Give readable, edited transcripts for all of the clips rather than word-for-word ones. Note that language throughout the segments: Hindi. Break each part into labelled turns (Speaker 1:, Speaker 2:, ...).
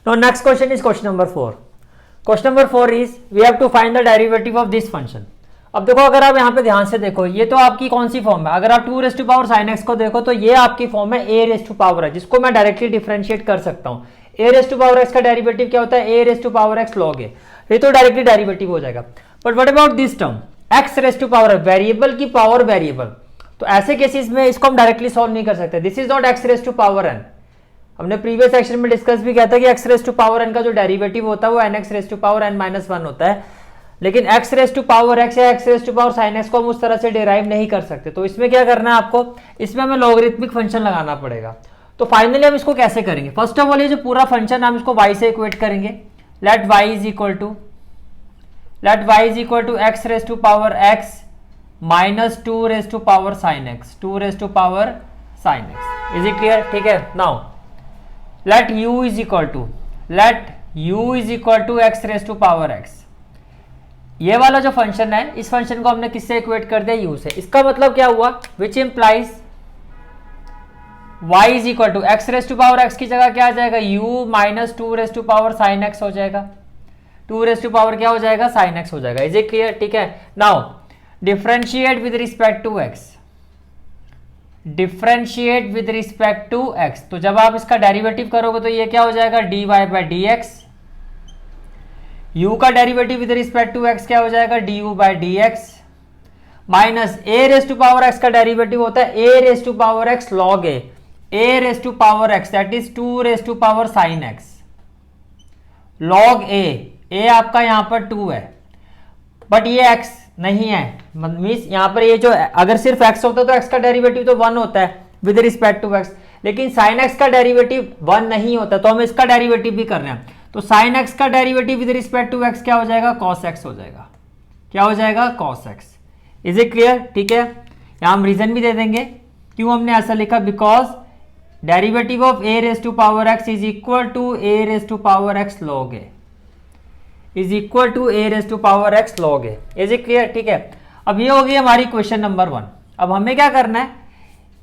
Speaker 1: Now next question is question number 4. Question number 4 is we have to find the derivative of this function. अब देखो, अगर आप यहाँ पे ध्यान से देखो, ये तो आपकी कौन सी फॉर्म है? अगर आप 2 raise to power sine X को देखो तो ये आपकी फॉर्म है a रेज़ टू पावर है, जिसको मैं डायरेक्टली डिफरेंशिएट कर सकता हूँ. a raise to power x का डेरिवेटिव क्या होता है? a raise to power x log a. ये तो डायरेक्टली डेरिवेटिव हो जाएगा. But what about this term x raise to power, variable की पावर वेरिएबल, तो ऐसे केसेस में इसको हम डायरेक्टली सॉल्व नहीं कर सकते. This is not x raise to power n. हमने प्रीवियस सेक्शन में डिस्कस भी किया था कि x raise to power n का जो डेरिवेटिव होता है वो nx raise to power n minus 1 होता है. लेकिन x raise to power x या x raise to power sine x को हम उस तरह से डिराइव नहीं कर सकते. तो इसमें क्या करना है आपको? इसमें हमें लॉगरिथमिक फंक्शन लगाना पड़ेगा. तो फाइनली हम इसको कैसे करेंगे? फर्स्ट ऑफ ऑल ये जो पूरा फंक्शन हम इसको y से इक्वेट करेंगे. Let y is equal to x raise to power x minus 2 raise to power sine x, 2 raise to power sine x. Is it clear? ठीक है. Now let u is equal to x raise to power x. ये वाला जो फंक्शन है, इस फंक्शन को हमने किससे इक्वेट कर दिया? u से. इसका मतलब क्या हुआ? Which implies y is equal to x raise to power x की जगह क्या आ जाएगा? u minus 2 raise to power sine x हो जाएगा. 2 रेज़ टू पावर क्या हो जाएगा? साइन x हो जाएगा. Is it clear? ठीक है. Now differentiate with respect to x. Differentiate with respect to x. तो जब आप इसका डेरिवेटिव करोगे तो ये क्या हो जाएगा? dy by d x. u का derivative with respect to x क्या हो जाएगा? du by d x minus a raise to power x का डेरिवेटिव होता है a raise to power x log a. a raise to power x that is 2 raise to power sine x log a आपका यहां पर 2 है, बट ये x नहीं है. मीन्स यहां पर ये जो अगर सिर्फ x होता तो x का डेरिवेटिव तो 1 होता है विद रिस्पेक्ट टू x, लेकिन sin x का डेरिवेटिव 1 नहीं होता, तो हमें इसका डेरिवेटिव भी करना है. तो sin x का derivative with respect to x क्या हो जाएगा? cos x हो जाएगा. क्या हो जाएगा? cos x. Is it clear? ठीक है. यहां हम रीजन भी दे देंगे क्यों हमने ऐसा लिखा. Because derivative of a raise to power x is equal to a raise to power x log a. Is equal to a raise to power x log a. Is it clear? ठीक है. अब ये हो गई हमारी क्वेश्चन नंबर 1. अब हमें क्या करना है?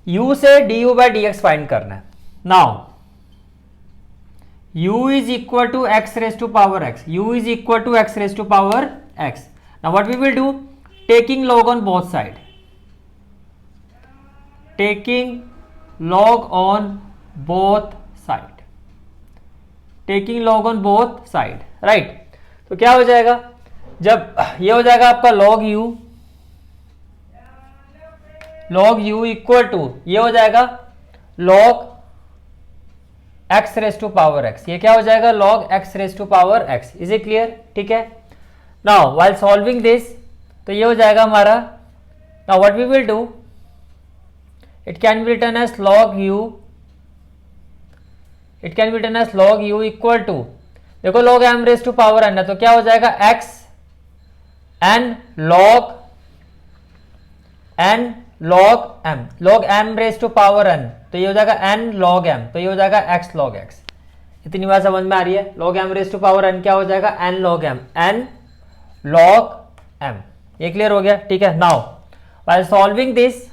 Speaker 1: u से du by d x find करना है. Now u is equal to x raise to power x. u is equal to x raise to power x. Now what we will do? Taking log on both side. Taking log on both side. Taking log on both side. Right. तो क्या हो जाएगा? जब ये हो जाएगा आपका log u इक्वल टू ये हो जाएगा log x raise to power x. ये क्या हो जाएगा? log x raise to power x. Is it clear? ठीक है. नाउ व्हाइल सॉल्विंग दिस, तो ये हो जाएगा हमारा. Now what we will do? It can be written as log u equal to, देखो log m raise to power n है, तो क्या हो जाएगा? x n log m raise to power n, तो ये हो जाएगा n log m, तो ये हो जाएगा x log x. इतनी बात समझ में आ रही है? log m raise to power n क्या हो जाएगा? n log m. ये क्लियर हो गया? ठीक है. नाउ व्हाइल सॉल्विंग दिस,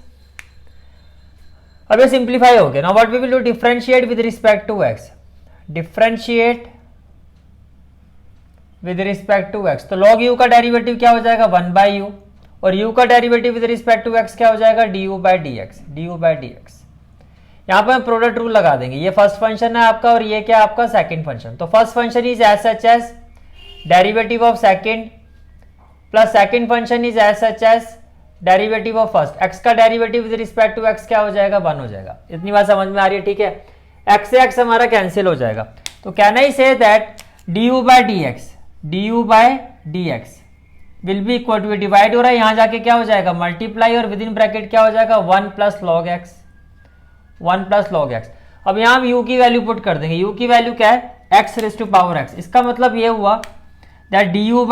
Speaker 1: अब ये सिंप्लीफाई हो गया. Now what we will do? Differentiate with respect to x. Differentiate with respect to x. तो log u का डेरिवेटिव क्या हो जाएगा? 1 बाई u, और u का derivative with respect to x क्या हो जाएगा? du by d x. यहां पर हम प्रोडक्ट रूल लगा देंगे. ये फर्स्ट फंक्शन है आपका और ये क्या आपका? Second function. तो first function is as such as derivative of second plus second function is as such as derivative of first. x का derivative with respect to x क्या हो जाएगा? 1 हो जाएगा. इतनी बात समझ में आ रही है? ठीक है. x से x हमारा कैंसिल हो जाएगा. तो can I say that du by d x will be equal to, divide हो रहा है, यहां जाके क्या हो जाएगा? मल्टीप्लाई, और विद इन ब्रैकेट क्या हो जाएगा? 1 प्लस log x. अब यहां हम u की वैल्यू पुट कर देंगे. u की वैल्यू क्या है? x raise to power x. इसका मतलब ये हुआ that du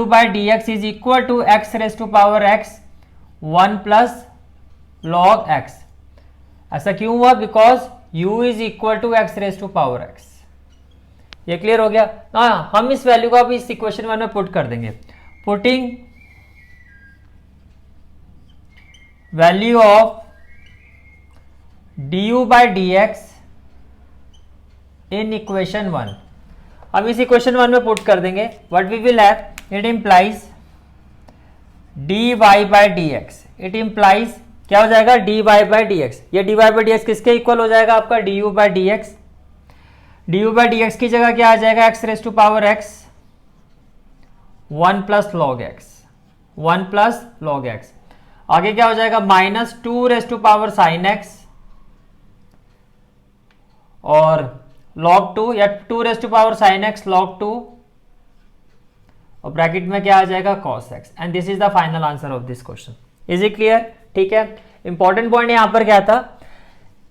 Speaker 1: by d x is equal to x raise to power x 1 plus log x. ऐसा क्यों हुआ? Because u is equal to x raise to power x. ये क्लियर हो गया? हाँ, हम इस वैल्यू को अभी इस इक्वेशन 1 में पुट कर देंगे. Putting value of du by d x in equation 1। हम इस इक्वेशन 1 में पुट कर देंगे, what we will have, it implies dy by d x, it implies क्या हो जाएगा, dy बाई डी एक्स। ये dy बाई डी एक्स किसके इक्वल हो जाएगा आपका, du by d x. du by d x की जगह क्या आ जाएगा, x raise to power x 1 plus log x, 1 plus log x। आगे क्या हो जाएगा, minus 2 raise to power sine x और log 2 या 2 raise to power sine x log 2 और ब्रैकेट में क्या आ जाएगा, cos x। And this is the final answer of this question. Is it clear? ठीक है। इंपॉर्टेंट पॉइंट यहां पर क्या था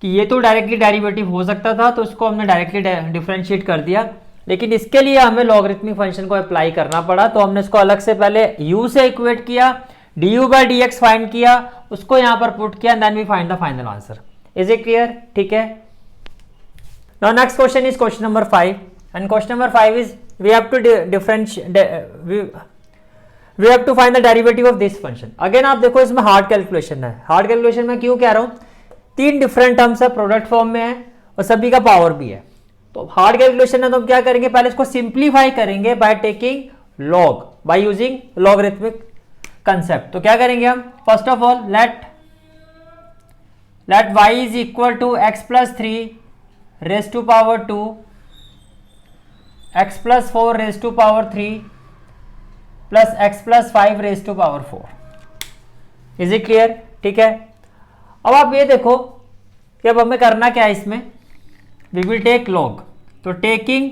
Speaker 1: कि ये तो डायरेक्टली डेरिवेटिव हो सकता था, तो उसको हमने डायरेक्टली डिफरेंशिएट कर दिया, लेकिन इसके लिए हमें लॉगरिथमिक फंक्शन को अप्लाई करना पड़ा, तो हमने इसको अलग से पहले u से इक्वेट किया, du by d x find किया, उसको यहां पर पुट किया, then we find the final answer. Is it clear? ठीक है। Now next question is question number 5, and question number 5 is we have to we have to find the derivative of this function। Again आप देखो इसमें हार्ड कैलकुलेशन है। हार्ड कैलकुलेशन में क्यों कह रहा हूं, 3 डिफरेंट टर्म्स है, प्रोडक्ट फॉर्म में है और सभी का पावर भी है। तो हार्ड कैलकुलेशन है तो हम क्या करेंगे, पहले इसको सिंप्लीफाई करेंगे by taking log, by using logarithmic concept. तो क्या करेंगे हम, first of all let y is equal to x plus 3 raise to power 2 x plus 4 raise to power 3 plus x plus 5 raise to power 4। Is it clear? ठीक है। अब आप ये देखो कि अब हमें करना क्या है इसमें, वी विल टेक लॉग। तो taking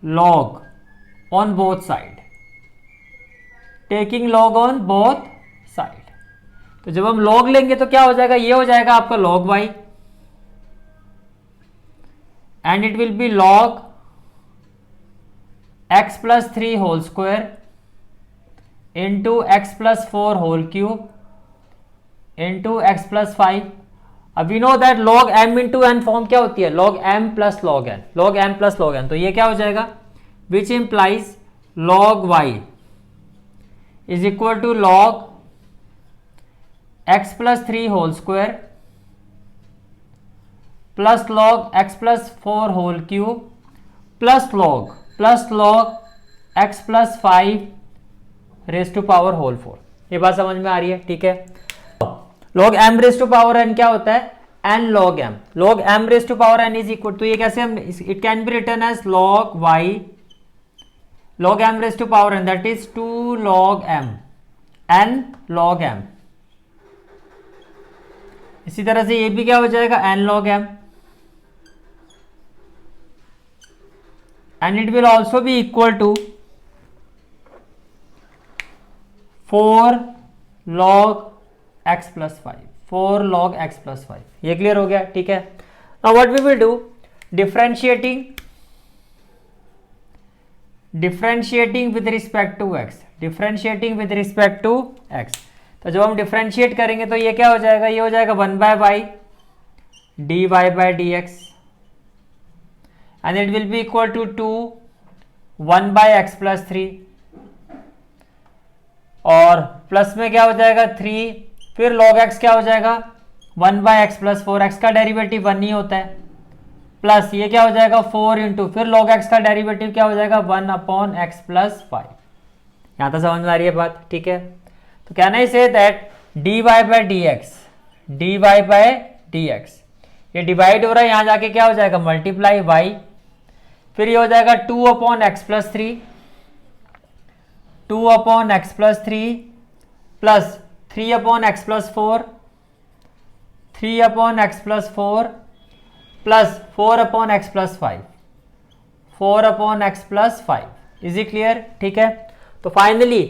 Speaker 1: log on both side, taking log on both side. तो जब हम लॉग लेंगे तो क्या हो जाएगा, ये हो जाएगा आपका log y and it will be log x plus 3 whole square into x plus 4 whole cube into x plus 5। अब we know that log m into n form क्या होती है, log m plus log n, log m plus log n। तो ये क्या हो जाएगा, which implies log y is equal to log x plus 3 whole square plus log x plus 4 whole cube plus log x plus 5 raise to power whole 4। ये बात समझ में आ रही है? ठीक है। log m raise to power n क्या होता है, n log m। log m raise to power n is equal, तो ये कैसे हम, it can be written as log y log m raise to power n, that is 2 log m, n log m। इसी तरह से ये भी क्या हो जाएगा, n log m, and it will also be equal to 4 log x plus 5, 4 log x plus 5। ये क्लियर हो गया? ठीक है। Now what we will do, differentiating with respect to x, differentiating with respect to x। तो जब हम डिफ्रेंशिएट करेंगे तो ये क्या हो जाएगा, ये हो जाएगा 1 by y dy by dx and it will be equal to 2 1 by x plus 3 और प्लस में क्या हो जाएगा 3, फिर log x क्या हो जाएगा 1 by x plus 4, x का डेरिवेटिव 1 ही होता है, प्लस ये क्या हो जाएगा 4 इंटू फिर log x का डेरिवेटिव क्या हो जाएगा 1 अपॉन x प्लस 5। यहां तक समझ में आ रही है बात? ठीक है। तो can I say that dy by dx ये डिवाइड हो रहा है, यहां जाके क्या हो जाएगा मल्टीप्लाई y, फिर ये हो जाएगा 2 upon x plus 3, 2 upon x plus 3 plus 3 upon x plus 4, 3 upon x plus 4 plus 4 upon x plus 5, 4 upon x plus 5। Is it clear? ठीक है। तो finally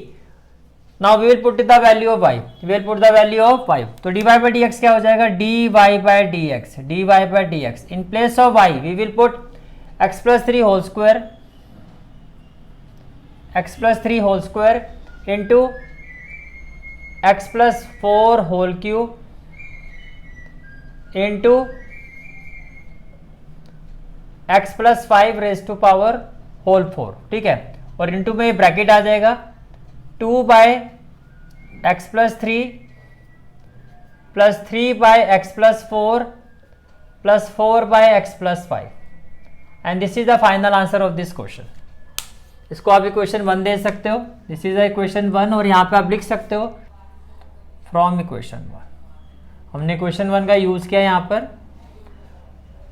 Speaker 1: now we will put the value of y, we will put the value of 5। तो dy बाई dx क्या हो जाएगा, dy by dx in place of y we will put x plus 3 whole square into x plus 4 whole cube into x plus 5 raise to power whole 4। ठीक है। और इंटू में ब्रैकेट आ जाएगा 2 by x plus 3 plus 3 by x plus 4 plus 4 by x plus 5 and this is the final answer of this question. इसको आप इक्वेशन 1 दे सकते हो, दिस इज इक्वेशन 1, और यहाँ पे आप लिख सकते हो फ्रॉम इक्वेशन 1। हमने इक्वेशन 1 का यूज किया यहाँ पर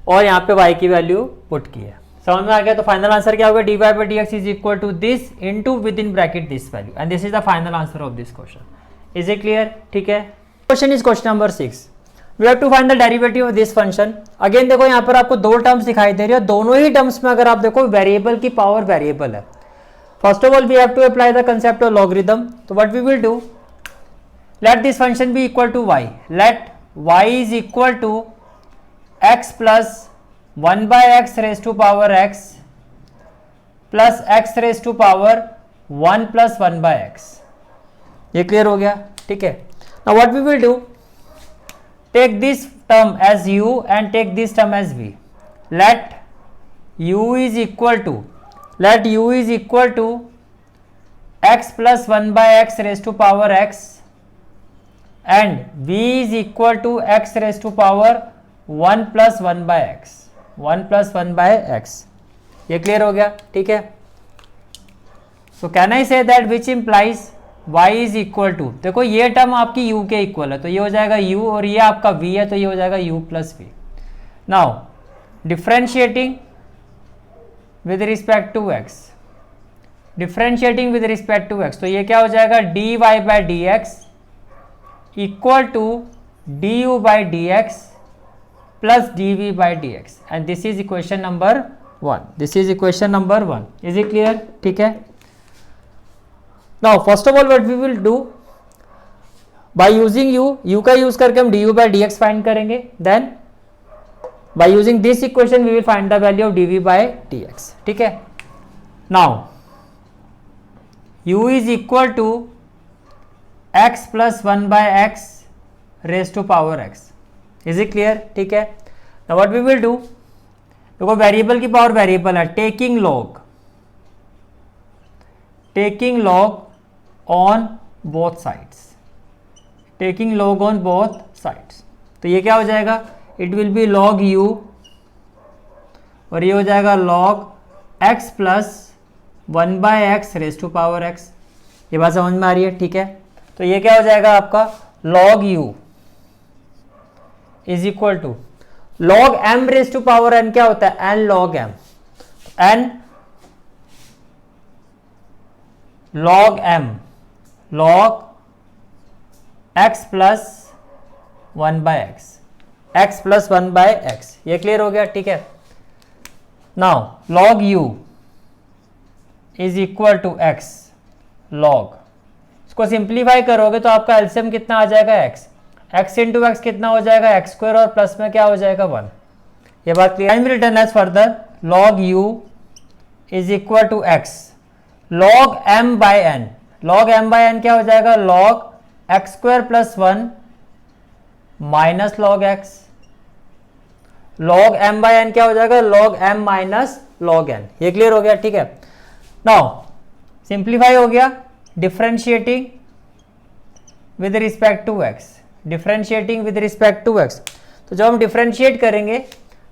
Speaker 1: और यहाँ पे y की वैल्यू पुट की है। समझ में आ गया? तो फाइनल आंसर क्या होगा, dy by dx is equal to this into with in bracket this value and this is the final answer of this question. Is it clear? ठीक है। Question is question number 6। We have to find the derivative of this function. Again देखो यहाँ पर आपको दो टर्म्स दिखाई दे रही है, दोनों ही टर्म्स में अगर आप देखो वेरिएबल की पावर वेरिएबल है। First of all we have to apply the concept of logarithm. तो what we will do, let this function be equal to y, let y is equal to x plus 1 by x raised to power x plus x raised to power 1 plus 1 by x। ये क्लियर हो गया? ठीक है। now what we will do, take this term as u and take this term as v। let u is equal to x plus 1 by x raised to power x and v is equal to x raised to power 1 plus 1 by x, 1 plus 1 by x। ये क्लियर हो गया? ठीक है। So can I say that which implies y is equal to, देखो ये टर्म आपकी u के इक्वल है तो ये हो जाएगा u, और ये आपका v है तो ये हो जाएगा u plus v। Now differentiating with respect to x, differentiating with respect to x, तो ये क्या हो जाएगा, dy by d x equal to du by dx plus dv by dx and this is equation number 1। this is equation number 1। is it clear? ठीक है। now first of all what we will do, by using u का यूज करके हम du by dx फाइंड करेंगे, then by using this equation we will find the value of dv by dx। ठीक है। now u is equal to x plus 1 by x raised to power x। is it clear? ठीक है। now what we will do, देखो वेरिएबल की पावर वेरिएबल है, taking log on both sides, taking log on both sides, तो ये क्या हो जाएगा, it will be log u और ये हो जाएगा log x plus 1 by x raised to power x। ये बात समझ में आ रही है? ठीक है। तो ये क्या हो जाएगा आपका log u is equal to log m raise to power n, क्या होता है n log m, n log m log x plus 1 by x plus 1 by x। ये क्लियर हो गया? ठीक है। Now log u is equal to x log, इसको सिंप्लीफाई करोगे तो आपका एलसीएम कितना आ जाएगा, x इंटू एक्स कितना हो जाएगा, x स्क्वायर, और प्लस में क्या हो जाएगा 1। ये बात क्लियर? Time return as further log u is equal to x log m by n, log m by n क्या हो जाएगा, log x square plus 1 minus log x, log m by n क्या हो जाएगा, log m minus log n। ये क्लियर हो गया? ठीक है। नाउ सिंप्लीफाई हो गया, differentiating with respect to x, differentiating with respect to x, तो जब हम डिफ्रेंशिएट करेंगे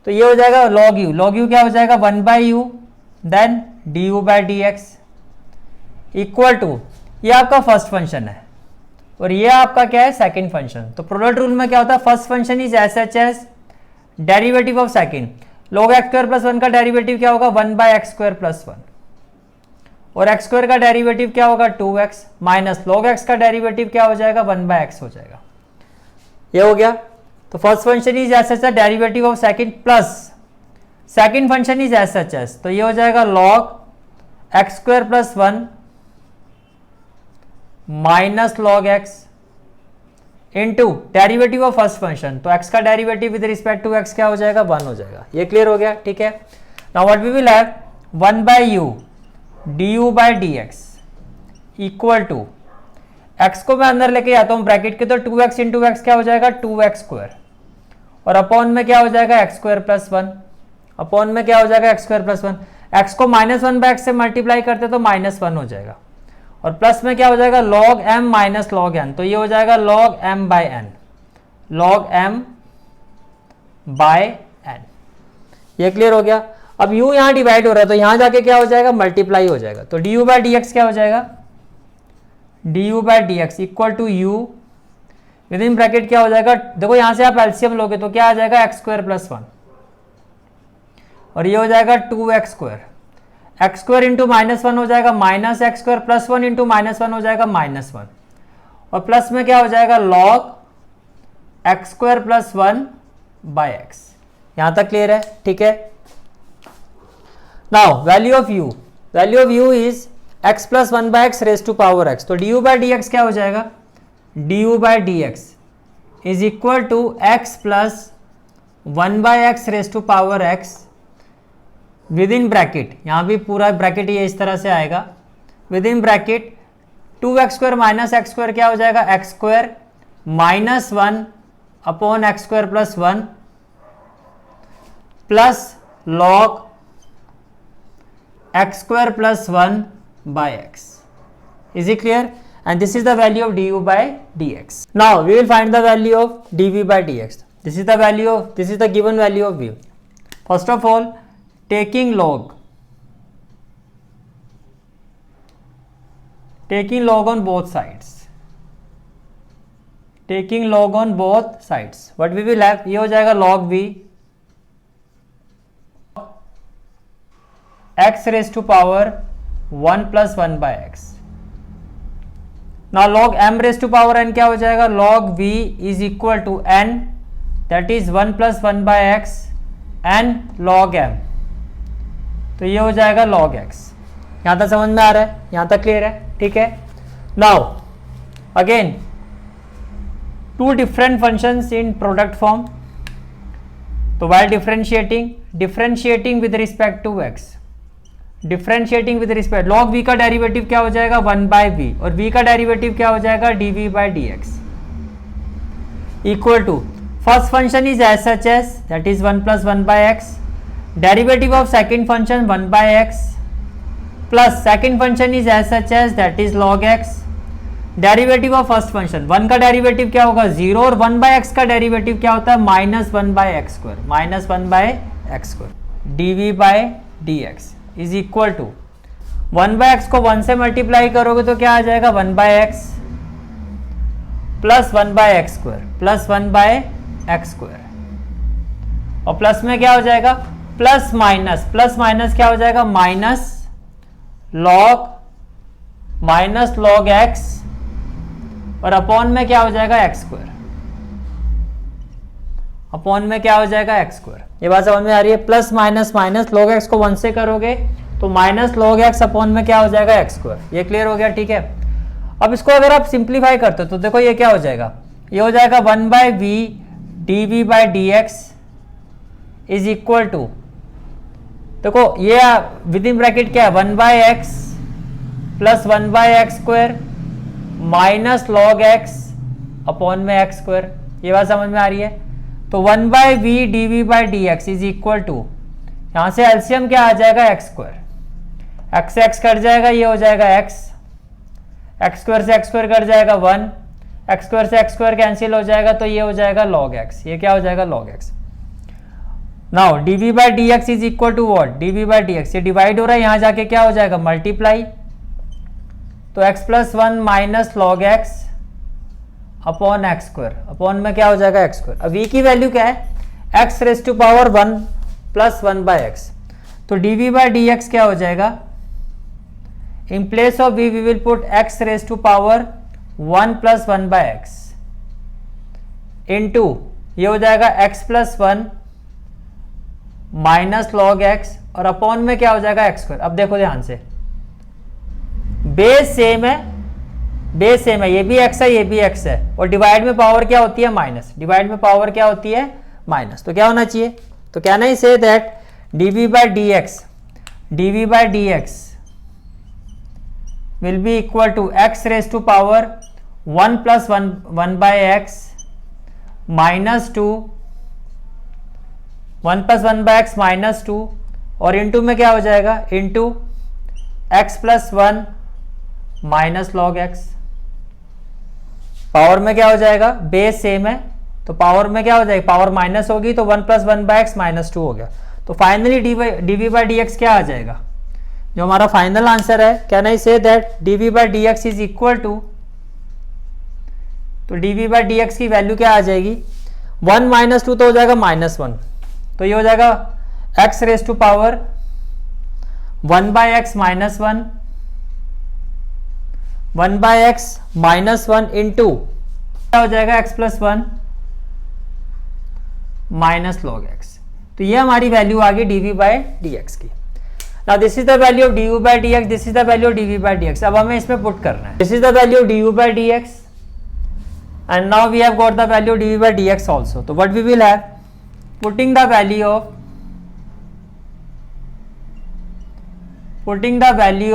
Speaker 1: तो ये हो जाएगा log u क्या हो जाएगा 1 by u then du by dx equal to, ये आपका फर्स्ट फंक्शन है और ये आपका क्या है, सेकंड फंक्शन। तो प्रोडक्ट रूल में क्या होता है, first function is S H S derivative of second, log x square plus 1 का डेरिवेटिव क्या होगा, 1 बाई एक्स स्क्वायर प्लस 1, और x स्क्वायर का डेरिवेटिव क्या होगा 2x माइनस log x का डेरिवेटिव क्या हो जाएगा 1 बाय x हो जाएगा। ये हो गया। तो first function is S H S derivative of second plus second function is S H S, तो ये हो जाएगा log x square plus 1 minus log x into derivative of first function, तो x का derivative with respect to x क्या हो जाएगा 1 हो जाएगा। ये क्लियर हो गया? ठीक है। Now what we will have 1 by u du by d x equal to, x को मैं अंदर लेके जाता हूं ब्रैकेट के, तो 2x इंटू एक्स क्या हो जाएगा 2x स्क्वायर, और अपॉन में क्या हो जाएगा x स्क्वायर प्लस 1, अपॉन में क्या हो जाएगा x स्क्वायर प्लस 1, x को माइनस 1 बाय x से मल्टीप्लाई करते तो माइनस 1 हो जाएगा, और प्लस में क्या हो जाएगा log m minus log n, तो ये हो जाएगा log m by n, log m by ये क्लियर हो गया। अब u यहाँ डिवाइड हो रहा है तो यहाँ जाके क्या हो जाएगा, मल्टीप्लाई हो जाएगा। तो du बाई डी एक्स क्या हो जाएगा, du by d x equal to u with in bracket क्या हो जाएगा, देखो यहाँ से आप एलसीएम लोगे तो क्या आ जाएगा एक्स स्क्वायर प्लस 1 और ये हो जाएगा 2x square, x square into -1 हो जाएगा minus x square plus 1 into -1 हो जाएगा -1 और प्लस में क्या हो जाएगा log x square plus 1 by x. यहां तक क्लियर है, ठीक है। Now value of u is x plus 1 by x raise to power x। तो du बाई डी एक्स क्या हो जाएगा, du by d x is equal to x plus 1 by x raise to power x with in bracket, यहां भी पूरा ब्रैकेट ये इस तरह से आएगा, with in bracket 2x square minus x square क्या हो जाएगा x square minus 1 upon x square plus 1 plus log x square plus 1 by x. Is it clear? And this is the value of du by dx. Now we will find the value of dv by dx. This is the value of, this is the given value of v. First of all taking log on both sides, taking log on both sides, what we will have, ये हो जाएगा log v x raised to power 1 plus 1 by x. Now log m raised to power n क्या हो जाएगा, log v is equal to n, that is 1 plus 1 by x n log m. तो ये हो जाएगा log x. यहां तक समझ में आ रहा है, यहां तक क्लियर है, ठीक है। Now again two different functions in product form, तो while differentiating with respect to x, differentiating with respect, log v का डेरिवेटिव क्या हो जाएगा 1 बाई v और v का डेरिवेटिव क्या हो जाएगा dv by dx equal to first function is as such as that is 1 plus 1 by x, derivative of second function 1 by x plus second function is as such as that is log x, derivative of first function 1 का डेरिवेटिव क्या होगा 0 और 1 बाई एक्स का डेरिवेटिव क्या होता है -1 by x square, -1 by x square dv by dx is equal to 1 by x को 1 से मल्टीप्लाई करोगे तो क्या आ जाएगा 1 by x plus 1 by x square plus 1 by x square और प्लस में क्या हो जाएगा प्लस माइनस क्या हो जाएगा माइनस लॉग एक्स और अपॉन में क्या हो जाएगा एक्स स्क्वायर, अपॉन में क्या हो जाएगा एक्स स्क्वायर। ये बात समझ में आ रही है? प्लस माइनस लॉग एक्स को 1 से करोगे तो माइनस लॉग एक्स अपॉन में क्या हो जाएगा एक्स स्क्वायर। ये क्लियर हो गया, ठीक है। अब इसको अगर आप सिंप्लीफाई करते हो तो देखो ये क्या हो जाएगा, ये हो जाएगा 1 by v d v by d x is equal to, देखो ये विद इन ब्रैकेट क्या है 1 by x plus 1 by x square minus log x upon में एक्स स्क्वायर। ये बात समझ में आ रही है? तो 1 by v d v by d x is equal to, यहां से एलसीएम क्या आ जाएगा एक्स स्क्वायर, एक्स से एक्स कट जाएगा, ये हो जाएगा एक्स स्क्वायर से एक्स स्क्वायर कट जाएगा 1, एक्स स्क्वायर से एक्स स्क्वायर कैंसिल हो जाएगा तो ये हो जाएगा लॉग एक्स। ये क्या हो जाएगा log x. Now dv by d x is equal to what, dv by d x, ये डिवाइड हो रहा है, यहां जाके क्या हो जाएगा मल्टीप्लाई, तो x plus 1 minus log x upon x square, upon में क्या हो जाएगा एक्स स्क्वायर। अब v की वैल्यू क्या है x raise to power 1 plus 1 by x, तो dv बाई डी एक्स क्या हो जाएगा, in place of v we will put x raise to power 1 plus 1 by x into, ये हो जाएगा x plus 1 minus log x और अपॉन में क्या हो जाएगा एक्स स्क्वायर। अब देखो ध्यान से, बेस सेम है, ये भी x है ये भी x है और डिवाइड में पावर क्या होती है माइनस, डिवाइड में पावर क्या होती है माइनस, तो क्या होना चाहिए, तो क्या नहीं say that dv by d x will be equal to x raise to power 1 plus 1 by x minus 2, 1 plus 1 by x minus 2 और इंटू में क्या हो जाएगा into x plus 1 minus log x. Power में क्या हो जाएगा, बेस सेम है तो पावर में क्या हो जाएगा, पावर माइनस होगी तो 1 प्लस 1 बाई एक्स माइनस 2 हो गया, तो finally dv by d x क्या आ जाएगा, जो हमारा फाइनल आंसर है, can I say that dv by d x is equal to, तो dv बाई डी एक्स की वैल्यू क्या आ जाएगी, 1 माइनस 2 तो हो जाएगा -1, तो ये हो जाएगा x raise to power 1 by x minus 1, 1 by x minus 1 into क्या हो जाएगा x plus 1 minus log x। तो ये हमारी वैल्यू आ गई dv बाई डी एक्स की। Now this is the value of du by dx, this is the value of dv by dx। अब हमें इसमें पुट करना है, this is the value of du by dx and now we have got the value of dv by dx also। तो what we will have, putting the value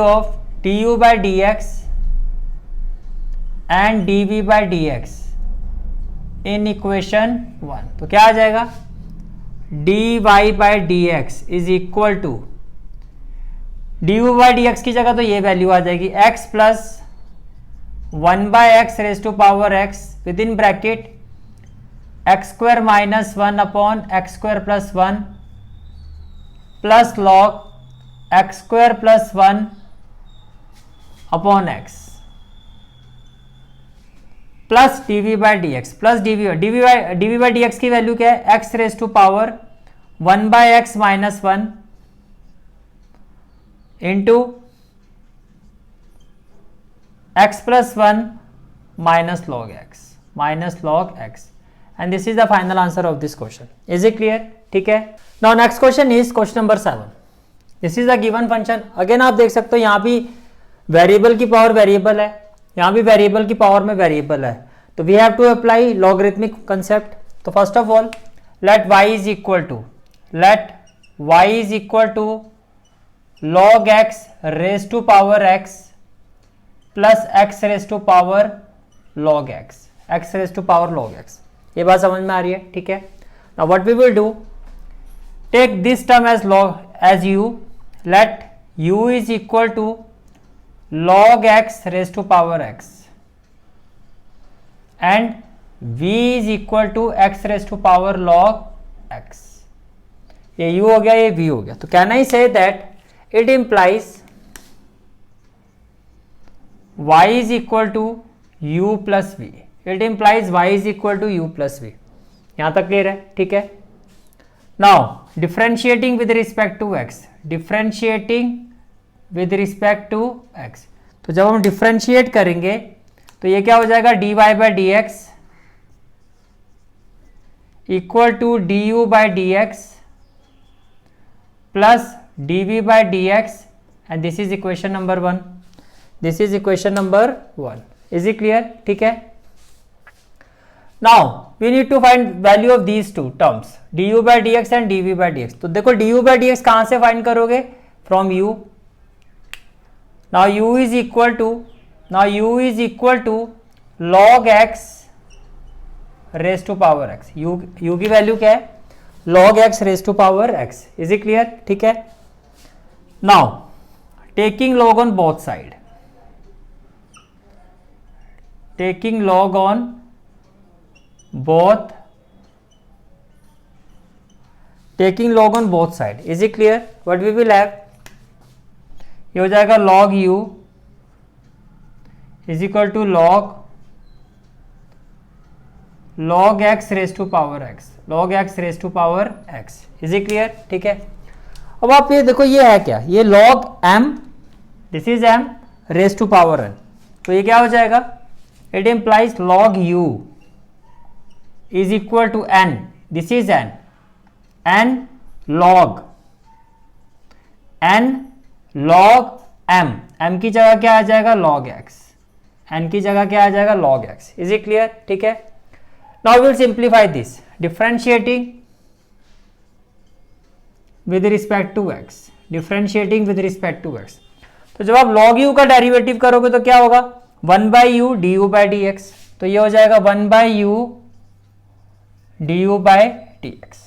Speaker 1: of du by dx and dv by dx in equation 1, तो क्या आ जाएगा, dy by dx is equal to du by d x की जगह तो ये वैल्यू आ जाएगी x plus 1 by x raise to power x with in bracket x square minus 1 upon x square plus 1 plus log x square plus 1 upon x plus dv by d x plus dv by d x की वैल्यू क्या है, x raise to power 1 by x minus 1 into x plus 1 minus log x and this is the final answer of this question। is it clear? ठीक है। now next question is question number 7। this is the given function। again आप देख सकते हो यहाँ भी वेरिएबल की पावर वेरिएबल है, यहाँ भी वेरिएबल की पावर में वेरिएबल है, तो we have to apply logarithmic concept। तो first of all let y is equal to log x raise to power x plus x raise to power log x raise to power log x। ये बात समझ में आ रही है, ठीक है। Now what we will do, take this term as as u, let u is equal to log x raise to power x and v is equal to x raise to power log x। ये u हो गया, ये v हो गया, तो can I say that it implies y is equal to u plus v। it implies y is equal to u plus v। यहां तक क्लियर है, ठीक है। now differentiating with respect to x, तो जब हम डिफरेंशिएट करेंगे तो ये क्या हो जाएगा, dy by dx equal to du by dx plus dv by dx and this is equation number 1। is it clear? ठीक है। now we need to find value of these two terms du by dx and dv by dx। तो देखो du by dx कहां से फाइंड करोगे, from u। now u is equal to log x raise to power x। u की वैल्यू क्या है, log x raise to power x। is it clear? ठीक है। now taking log on both side, is it clear? what we will have, ये हो जाएगा log u is equal to log x raise to power x। is it clear? ठीक है। अब आप ये देखो, ये है क्या, ये log m, this is m raise to power n, तो ये क्या हो जाएगा, it implies log u is equal to n, this is n log m की जगह क्या आ जाएगा, log x, n की जगह क्या आ जाएगा, log x। Is it clear? ठीक है। Now will simplify this, differentiating with respect to x, तो जब आप log u का डेरिवेटिव करोगे तो क्या होगा, 1 by u du by dx। तो ये हो जाएगा 1 by u du by dx।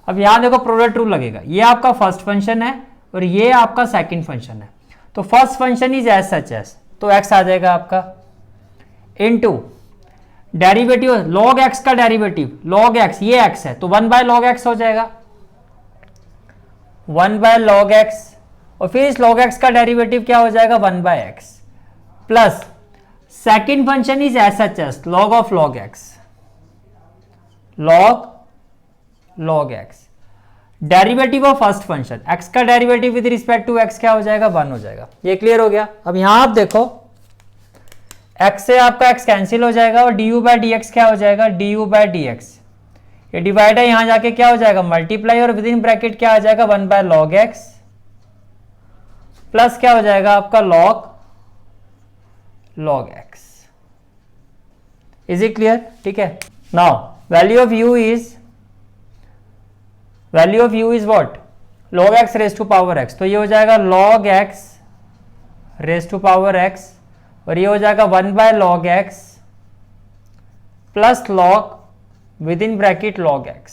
Speaker 1: अब यहां देखो प्रोडक्ट रूल लगेगा, ये आपका फर्स्ट फंक्शन है और ये आपका सेकंड फंक्शन है। तो first function is as such as, तो x आ जाएगा आपका इनटू डेरिवेटिव log x का डेरिवेटिव log x, ये x है तो 1 by log x हो जाएगा। 1 बाय लॉग एक्स, और फिर इस log x का डेरिवेटिव क्या हो जाएगा 1 by x, plus second function is S H as log of log x, log x, derivative of first function x का derivative with respect to x क्या हो जाएगा 1 हो जाएगा। ये क्लियर हो गया। अब यहां आप देखो x से आपका x कैंसिल हो जाएगा और du बाय डी क्या हो जाएगा du बाय डी, ये डिवाइड है, यहां जाके क्या हो जाएगा मल्टीप्लाई, और विद इन ब्रैकेट क्या आ जाएगा 1 बाय लॉग एक्स, प्लस क्या हो जाएगा आपका log x. Is it clear? ठीक है। Now value of u is what log x raise to power x, तो ये हो जाएगा log x raise to power x, और ये हो जाएगा 1 by log x plus log with in bracket log x,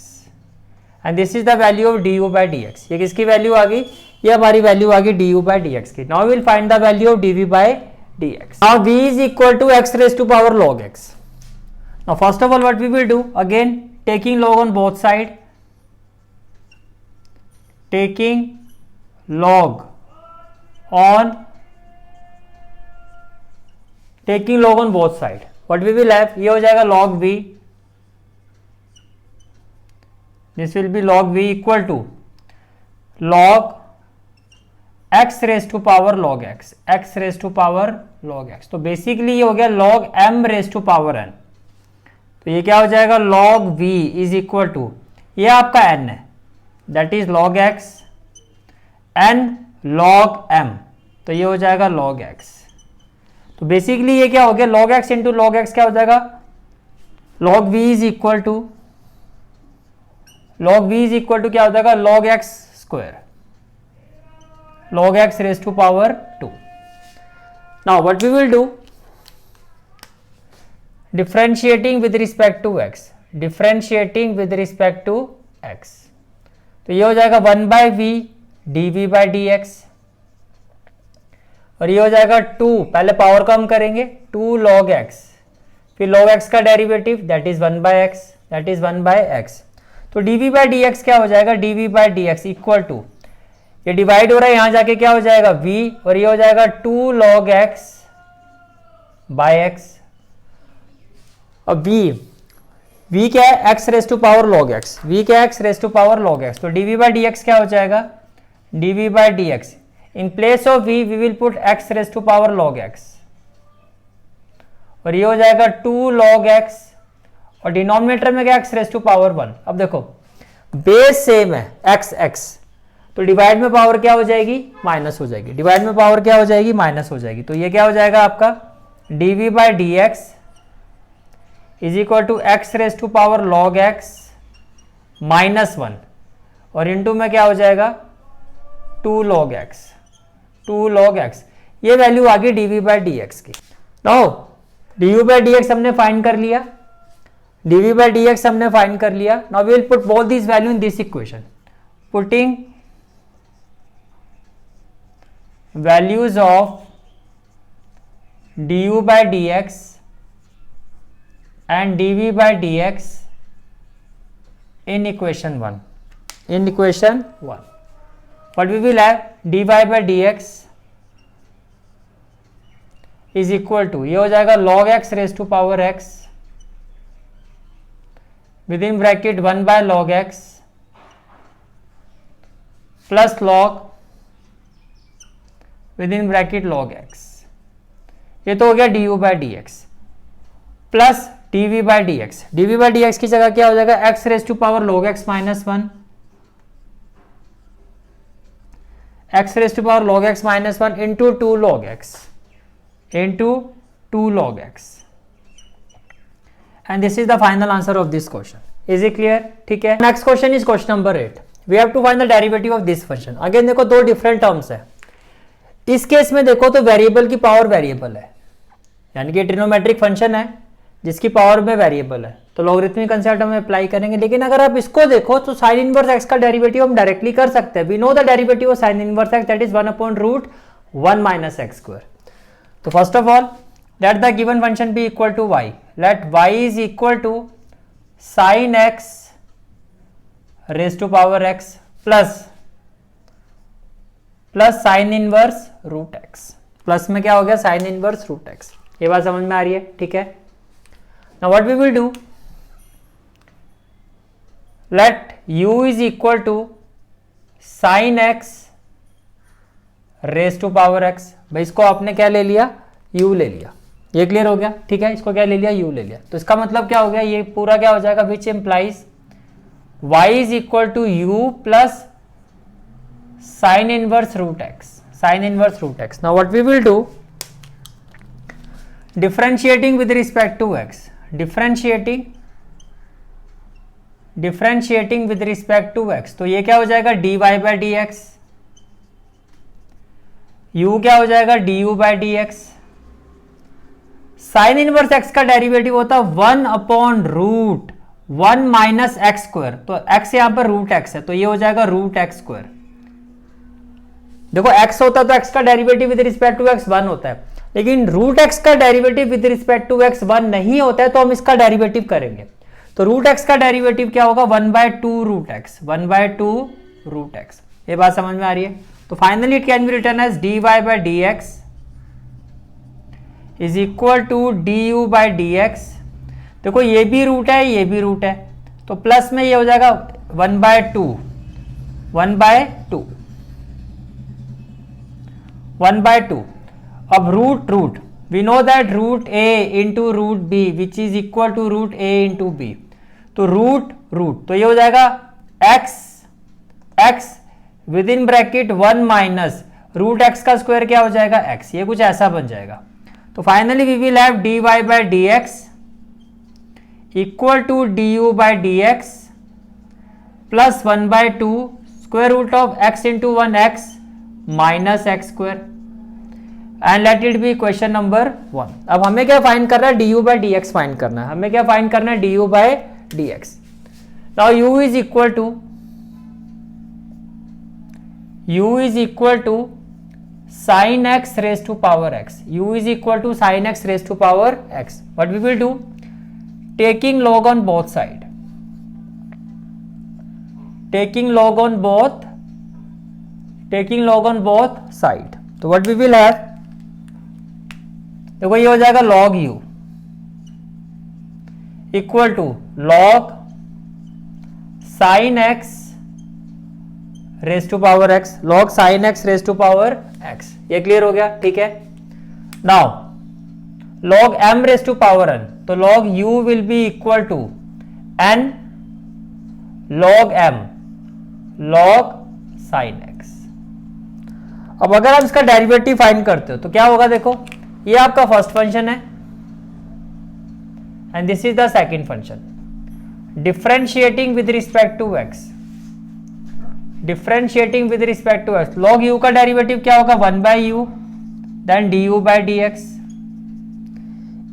Speaker 1: and this is the value of du by dx। ये किसकी वैल्यू आ गई? ये हमारी वैल्यू आ गई du बाय dx की। Now will find the value of dv by dx। Now v is equal to x raise to power log x। Now first of all what we will do, again taking log on both side, taking log on both side, what we will have, ये हो जाएगा log v, this will be log v equal to log x raised to power log x, x raised to power log x, तो बेसिकली ये हो गया log m raised to power n, तो ये क्या हो जाएगा log v is equal to, ये आपका n है, that is log x n log m, तो ये हो जाएगा log x। तो बेसिकली ये क्या हो गया log x into log x क्या हो जाएगा log v is equal to क्या हो जाएगा log x square, log x raise to power 2। Now what we will do, differentiating with respect to x, तो ये हो जाएगा 1 by v dv by dx, और ये हो जाएगा 2, पहले पावर को हम करेंगे 2 log x, फिर log x का derivative that is 1 by x, तो dv बाय dx क्या हो जाएगा dv by dx equal to, ये डिवाइड हो रहा है, यहां जाके क्या हो जाएगा v, और ये हो जाएगा 2 log x बाय x, और v क्या है x raise to power log x, v क्या है x raise to power log x, तो dv बाय dx क्या हो जाएगा dv by dx, in place of v we will put x raise to power log x, और ये हो जाएगा 2 log x, और डिनोमिनेटर में क्या x रेज टू पावर 1। अब देखो बेस सेम है x, तो डिवाइड में पावर क्या हो जाएगी माइनस हो जाएगी, तो ये क्या हो जाएगा आपका dv by dx is equal to x raise to power log x minus 1, और इंटू में क्या हो जाएगा 2 log x, ये वैल्यू आ गई dv बाय dx की। नाउ du बाय dx हमने फाइंड कर लिया, now we will put both this value in this equation, putting values of du by dx and dv by dx in equation 1. What we will have dy by dx is equal to, ये हो जाएगा log x raise to power x with in bracket 1 by log x plus log with in bracket log x, ये तो हो गया du by dx plus dv by dx की जगह क्या हो जाएगा x raise to power log x minus 1, x raise to power log x minus 1 into 2 log x, and this is the final answer of this question. Is it clear? ठीक है। Next question is question number 8, we have to find the derivative of this function. Again देखो दो डिफरेंट टर्म्स है, इस केस में देखो तो वेरिएबल की पावर वेरिएबल है, यानी कि ट्रिग्नोमेट्रिक फंक्शन है जिसकी पावर में वेरिएबल है, तो लॉगरिथमिक कंसेप्ट हम अप्लाई करेंगे। लेकिन अगर आप इसको देखो तो साइन इनवर्स एक्स का डेरिवेटिव हम डायरेक्टली कर सकते हैं। We know the derivative of sine inverse X that is 1/√1 minus x square. तो first of all let the given function be equal to y, let y is equal to sine x raise to power x plus plus sine inverse root X, plus में क्या हो गया साइन इनवर्स रूट एक्स। ये बात समझ में आ रही है, ठीक है। Now what we will do, let u is equal to sine x raise to power x. भाई इसको आपने क्या ले लिया, u ले लिया, ये क्लियर हो गया, ठीक है। इसको क्या ले लिया, u ले लिया। तो इसका मतलब क्या हो गया, ये पूरा क्या हो जाएगा, which implies y is equal to u plus sine inverse root x, sine inverse root x. Now what we will do, differentiating with respect to x, differentiating with respect to x, तो ये क्या हो जाएगा dy by d x, u क्या हो जाएगा du by d x. Sine inverse x का डेरिवेटिव होता है 1 upon root 1 minus x square, तो x यहां पर रूट x है, तो ये हो जाएगा रूट एक्स स्क्वायर। देखो x होता तो x का derivative with respect to x 1 होता है, लेकिन रूट x का derivative with respect to x 1 नहीं होता है, तो हम इसका डेरिवेटिव करेंगे। तो रूट x का डेरिवेटिव क्या होगा, 1/2 रूट x, 1/2 रूट x। ये बात समझ में आ रही है। तो finally it can be written as dy by d x is equal to du by d x. देखो ये भी रूट है, ये भी रूट है, तो प्लस में ये हो जाएगा 1/2 अब root we know that root a into root b which is equal to root a into b, तो रूट तो ये हो जाएगा x with in bracket 1 minus root x का स्क्वायर क्या हो जाएगा x, ये कुछ ऐसा बन जाएगा। तो finally we will have dy by d x equal to du by d x plus 1/2 square root of x into 1x minus x square, and let it be question number 1। अब हमें क्या फाइंड करना है, du by d x find करना है, हमें क्या फाइंड करना है, du by d x. Now u is equal to sin x raised to power x, u is equal to sin x raised to power x. What we will do, taking log on both side, taking log on both side, तो what we will have, देखो ये हो जाएगा log u equal to log sin x raise to power x, log sin x raise to power x। ये क्लियर हो गया, ठीक है। Now log m raise to power n, तो log u will be equal to n log m log sin x। अब अगर आप इसका डेरिवेटिव फाइंड करते हो तो क्या होगा, देखो ये आपका फर्स्ट फंक्शन है and this is the second function, differentiating with respect to x, differentiating with respect to x, log u का डेरिवेटिव क्या होगा 1/u then du by d x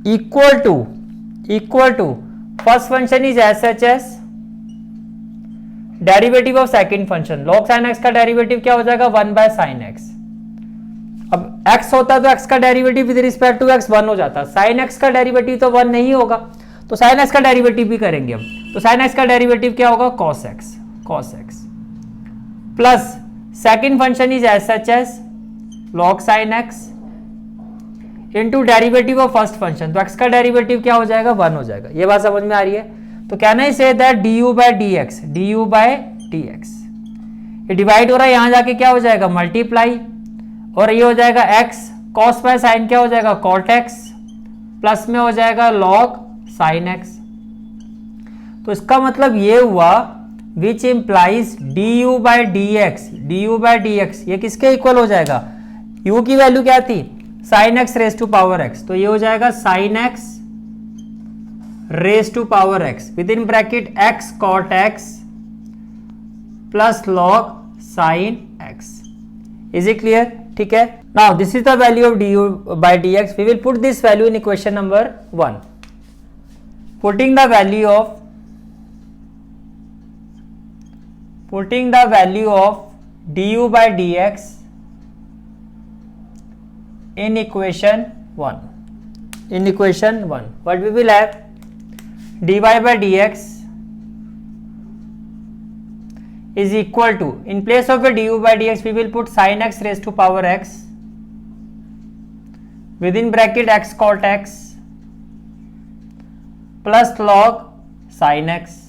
Speaker 1: equal to first function is S H S derivative of second function, log sin x का डेरिवेटिव क्या हो जाएगा 1/sin x। अब x होता तो x का derivative with respect to x 1 हो जाता, sin x का डेरिवेटिव तो 1 नहीं होगा, तो sin x का डेरिवेटिव भी करेंगे हम। तो sin x का डेरिवेटिव क्या होगा cos x plus second function is S H S log sin x into derivative of first function, तो x का डेरिवेटिव क्या हो जाएगा 1 हो जाएगा। ये बात समझ में आ रही है। तो can I say that du by d x, ये डिवाइड हो रहा है, यहां जाके क्या हो जाएगा मल्टीप्लाई, और ये हो जाएगा x cos बाय साइन क्या हो जाएगा cot x प्लस में हो जाएगा log sin x। तो इसका मतलब ये हुआ which implies du by d x, ये किसके इक्वल हो जाएगा, u की वैल्यू क्या थी sin x raise to power x, तो ये हो जाएगा sin x raise to power x with in bracket x cot x plus log sin x। Is it clear, ठीक है। Now this is the value of du by d x, we will put this value in equation number 1, putting the value of du by dx in equation 1. What we will have, dy by dx is equal to, in place of the du by dx we will put sin x raised to power x within bracket x cot x plus log sin x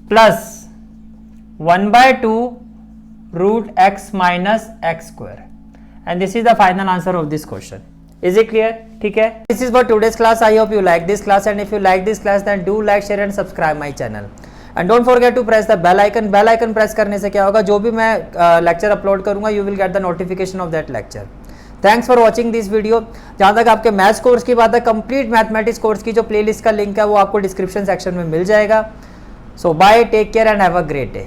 Speaker 1: plus 1 by 2 root x minus x square, and this is the final answer of this question. Is it clear? ठीक है, this is for today's class. I hope you like this class, and if you like this class then do like, share and subscribe my channel. And don't forget to press the bell icon. Bell icon press करने से क्या होगा, जो भी मैं लेक्चर अपलोड करूंगा you will get the notification of that lecture. Thanks for watching this video. जहाँ तक आपके मैथ्स कोर्स की बात है, कंप्लीट मैथमेटिक्स कोर्स की जो प्लेलिस्ट का लिंक है वो आपको डिस्क्रिप्शन सेक्शन में मिल जाएगा। So bye, take care and have a great day.